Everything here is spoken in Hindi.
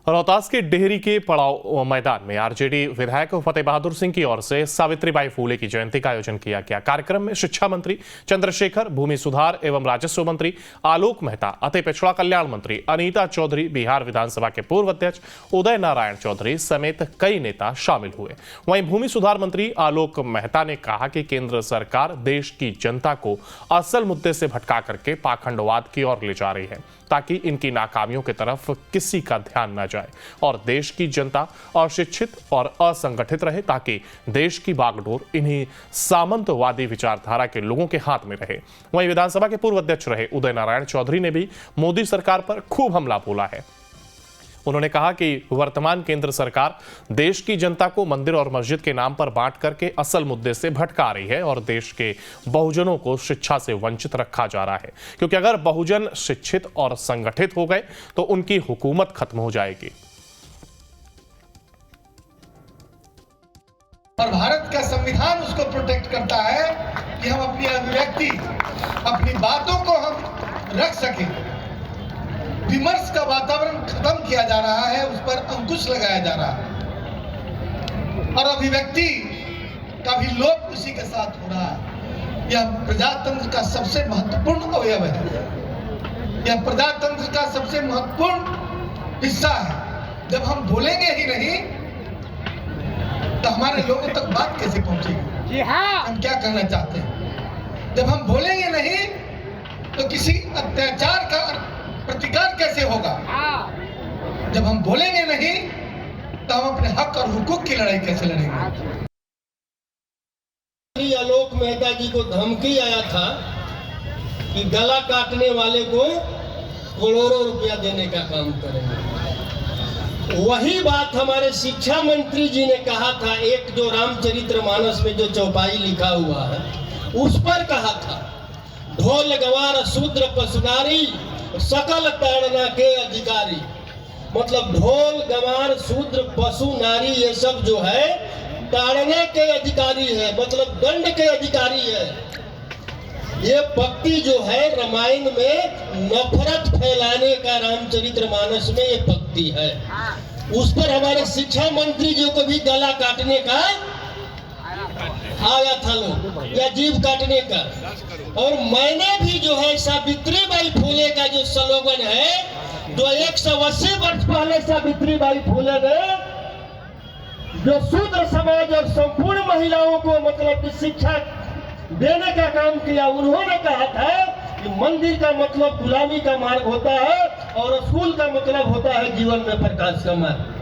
रोहतास के डेहरी के पड़ाव मैदान में आरजेडी विधायक फतेह बहादुर सिंह की ओर से सावित्रीबाई फूले की जयंती का आयोजन किया गया। कार्यक्रम में शिक्षा मंत्री चंद्रशेखर, भूमि सुधार एवं राजस्व मंत्री आलोक मेहता, अति पिछड़ा कल्याण मंत्री अनीता चौधरी, बिहार विधानसभा के पूर्व अध्यक्ष उदय नारायण चौधरी समेत कई नेता शामिल हुए। वहीं भूमि सुधार मंत्री आलोक मेहता ने कहा कि केंद्र सरकार देश की जनता को असल मुद्दे से भटका करके पाखंडवाद की ओर ले जा रही है, ताकि इनकी नाकामियों की तरफ किसी का ध्यान न जाए और देश की जनता अशिक्षित और असंगठित रहे, ताकि देश की बागडोर इन्हीं सामंतवादी विचारधारा के लोगों के हाथ में रहे। वहीं विधानसभा के पूर्व अध्यक्ष रहे उदय नारायण चौधरी ने भी मोदी सरकार पर खूब हमला बोला है। उन्होंने कहा कि वर्तमान केंद्र सरकार देश की जनता को मंदिर और मस्जिद के नाम पर बांट करके असल मुद्दे से भटका रही है और देश के बहुजनों को शिक्षा से वंचित रखा जा रहा है, क्योंकि अगर बहुजन शिक्षित और संगठित हो गए तो उनकी हुकूमत खत्म हो जाएगी। और भारत का संविधान उसको प्रोटेक्ट करता है कि हम अपनी अभिव्यक्ति, अपनी बातों को हम रख सकें। विमर्श का वातावरण खत्म किया जा रहा है, उस पर अंकुश लगाया जा रहा है और अभिव्यक्ति का भी लोप उसी के साथ हो रहा है। यह प्रजातंत्र का सबसे महत्वपूर्ण अवयव है, यह प्रजातंत्र का सबसे महत्वपूर्ण हिस्सा है। जब हम बोलेंगे ही नहीं तो हमारे लोगों तक बात कैसे पहुंचेगी? जी हाँ, हम क्या कहना चाहते हैं? जब हम बोलेंगे नहीं तो किसी अत्याचार का प्रतिकार कैसे होगा? जब हम बोलेंगे नहीं तो हम अपने हक और हुकूक की लड़ाई कैसे लड़ेंगे? आलोक मेहता जी को धमकी आया था कि गला काटने वाले को करोड़ों रुपया देने का काम करेंगे। वही बात हमारे शिक्षा मंत्री जी ने कहा था, एक जो रामचरितमानस में जो चौपाई लिखा हुआ है उस पर कहा था, ढोल गवार शूद्र पशुनारी सकल ताड़ना के अधिकारी। मतलब ढोल गवार शूद्र पशु नारी ये सब जो है ताड़ना के अधिकारी है, मतलब दंड के अधिकारी है। ये भक्ति जो है रामायण में नफरत फैलाने का रामचरितमानस में ये भक्ति है। उस पर हमारे शिक्षा मंत्री जी को भी गला काटने का आया था लोग, या जीभ काटने का। और मैंने भी जो है सावित्रीबाई फूले का जो स्लोगन है, जो 180 वर्ष पहले सावित्रीबाई फूले ने जो शूद्र समाज और संपूर्ण महिलाओं को मतलब की शिक्षा देने का काम किया, उन्होंने कहा था कि मंदिर का मतलब गुलामी का मार्ग होता है और स्कूल का मतलब होता है जीवन में प्रकाश का मार्ग।